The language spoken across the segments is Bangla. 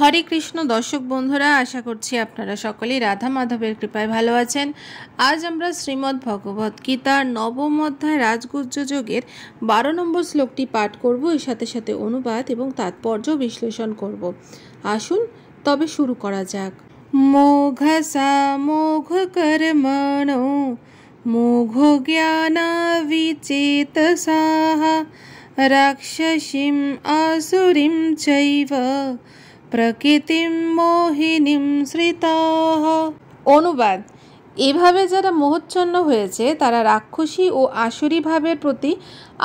হরে কৃষ্ণ দর্শক বন্ধুরা, আশা করছি আপনারা সকলেই রাধা মাধবের কৃপায় ভালো আছেন। আজ আমরা শ্রীমদ্ ভগবত গীতার নবম অধ্যায় রাজগুজ্জ যোগের 12 নম্বর শ্লোকটি পাঠ করব, এর সাথে সাথে অনুবাদ এবং তাৎপর্য বিশ্লেষণ করব। আসুন তবে শুরু করা যাক। মোঘসা মোঘ কর্মণো মোঘ জ্ঞান বিচেতসাহ রাক্ষসীম আসুরিম চৈব প্রকৃতিম মোহিনীম শ্রিতাহ। অনুবাদ: এভাবে যারা মোহচ্ছন্ন হয়েছে তারা রাক্ষসী ও আসুরী ভাবের প্রতি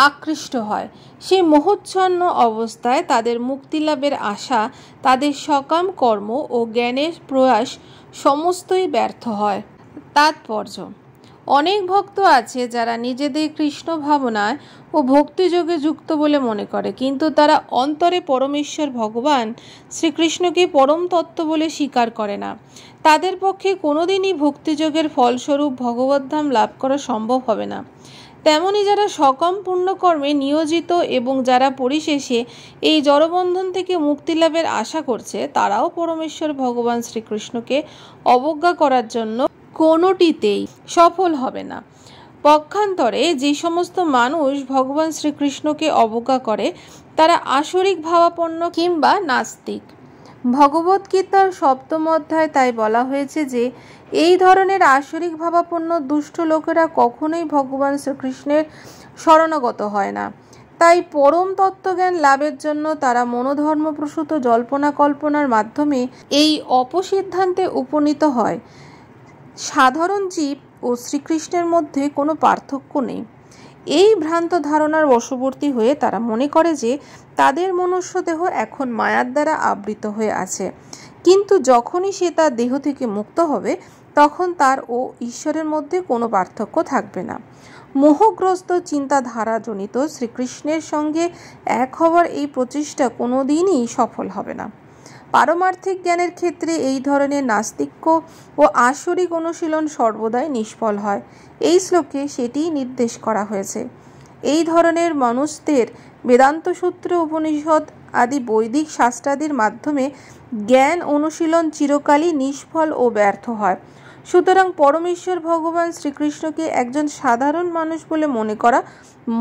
আকৃষ্ট হয়। সেই মোহচ্ছন্ন অবস্থায় তাদের মুক্তিলাভের আশা, তাদের সকাম কর্ম ও জ্ঞানের প্রয়াস সমস্তই ব্যর্থ হয়। তাৎপর্য: অনেক ভক্ত আছে যারা নিজেদের কৃষ্ণ ভাবনায় ও ভক্তিযোগে যুক্ত বলে মনে করে, কিন্তু তারা অন্তরে পরমেশ্বর ভগবান শ্রীকৃষ্ণকে পরম তত্ত্ব বলে স্বীকার করে না। তাদের পক্ষে কোনোদিনই ভক্তিযোগের ফলস্বরূপ ভগবদ্ধাম লাভ করা সম্ভব হবে না। তেমনি যারা সকম পুণ্যকর্মে নিয়োজিত এবং যারা পরিশেষে এই জড়বন্ধন থেকে মুক্তিলাভের আশা করছে, তারাও পরমেশ্বর ভগবান শ্রীকৃষ্ণকে অবজ্ঞা করার জন্য কোনোটিতেই সফল হবে না। পক্ষান্তরে যে সমস্ত মানুষ ভগবান শ্রীকৃষ্ণকে অবজ্ঞা করে তারা আসরিক ভাবাপন্ন কিংবা নাস্তিক। ভগবদ্গীতার 7ম অধ্যায় তাই বলা হয়েছে যে এই ধরনের আসরিক ভাবাপন্ন দুষ্ট লোকেরা কখনোই ভগবান শ্রীকৃষ্ণের শরণাগত হয় না। তাই পরম তত্ত্বজ্ঞান লাভের জন্য তারা মনোধর্মপ্রসূত জল্পনা কল্পনার মাধ্যমে এই অপসিদ্ধান্তে উপনীত হয়। সাধারণ জীব ও শ্রীকৃষ্ণের মধ্যে কোনো পার্থক্য নেই। এই ভ্রান্ত ধারণার বশবর্তী হয়ে তারা মনে করে যে তাদের মনুষ্য দেহ এখন মায়ার দ্বারা আবৃত হয়ে আছে, কিন্তু যখনই সে তার দেহ থেকে মুক্ত হবে তখন তার ও ঈশ্বরের মধ্যে কোনো পার্থক্য থাকবে না। মোহগ্রস্ত চিন্তাধারাজনিত শ্রীকৃষ্ণের সঙ্গে এক হওয়ার এই প্রচেষ্টা কোনোদিনই সফল হবে না। পারমার্থিক জ্ঞানের ক্ষেত্রে এই ধরনের নাস্তিক্য ও আসরিক অনুশীলন সর্বদাই নিষ্ফল হয়। এই শ্লোকে সেটিই নির্দেশ করা হয়েছে। এই ধরনের মানুষদের বেদান্ত সূত্র, উপনিষদ আদি বৈদিক শাস্ত্রাদির মাধ্যমে জ্ঞান অনুশীলন চিরকালই নিষ্ফল ও ব্যর্থ হয়। সুতরাং পরমেশ্বর ভগবান শ্রীকৃষ্ণকে একজন সাধারণ মানুষ বলে মনে করা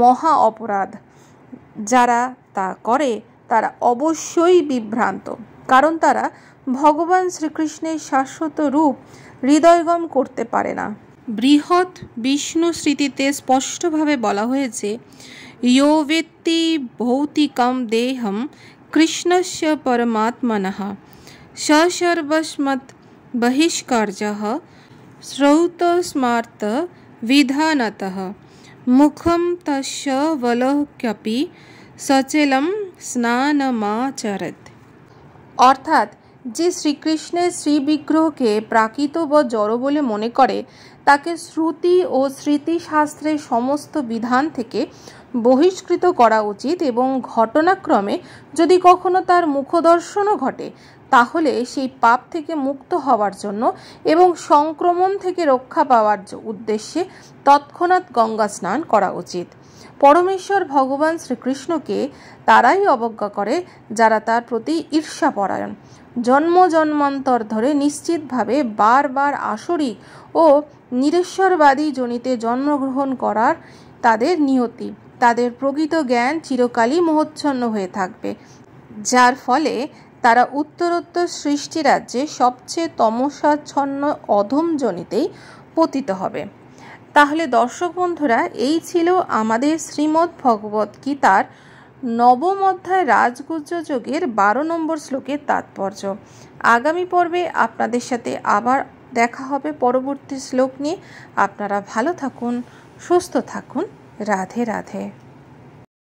মহা অপরাধ। যারা তা করে তারা অবশ্যই বিভ্রান্ত, কারণ তারা ভগবান শ্রীকৃষ্ণের শাশ্বত রূপ হৃদয়গম করতে পারে না। বৃহৎ বিষ্ণু স্মৃতিতে স্পষ্টভাবে বলা হয়েছে, ইয়ো বেত্তি ভৌতিকম দেহম কৃষ্ণস্য পরমাত্মনঃ স সর্বস্মৎ বহিষ্কার্যঃ শ্রৌতস্মার্ত বিধানতঃ মুখম তস্য বলক্যপি সচলম স্নানমাচরেৎ। অর্থাৎ যে শ্রীকৃষ্ণের শ্রীবিগ্রহকে প্রাকৃত বা জড় বলে মনে করে, তাকে শ্রুতি ও স্মৃতি শাস্ত্রের সমস্ত বিধান থেকে বহিষ্কৃত করা উচিত এবং ঘটনাক্রমে যদি কখনো তার মুখদর্শনও ঘটে তাহলে সেই পাপ থেকে মুক্ত হওয়ার জন্য এবং সংক্রমণ থেকে রক্ষা পাওয়ার উদ্দেশ্যে তৎক্ষণাৎ গঙ্গা স্নান করা উচিত। পরমেশ্বর ভগবান শ্রীকৃষ্ণকে তারাই অবজ্ঞা করে যারা তার প্রতি ঈর্ষাপরায়ণ, জন্ম জন্মান্তর ধরে নিশ্চিতভাবে বারবার আসরিক ও নিরেশ্বরবাদী জনিতে জন্মগ্রহণ করার তাদের নিয়তি। তাদের প্রকৃত জ্ঞান চিরকালই মোহচ্ছন্ন হয়ে থাকবে, যার ফলে তারা উত্তরোত্তর সৃষ্টিরাজ্যে সবচেয়ে তমসাচ্ছন্ন অধম জনিতেই পতিত হবে। তাহলে দর্শক বন্ধুরা, এই ছিল আমাদের শ্রীমদ্ ভগবত গীতার 9ম অধ্যায় রাজগুজ্জ যোগের 12 নম্বর শ্লোকের তাৎপর্য। আগামী পর্বে আপনাদের সাথে আবার দেখা হবে পরবর্তী শ্লোক নিয়ে। আপনারা ভালো থাকুন, সুস্থ থাকুন। রাধে রাধে।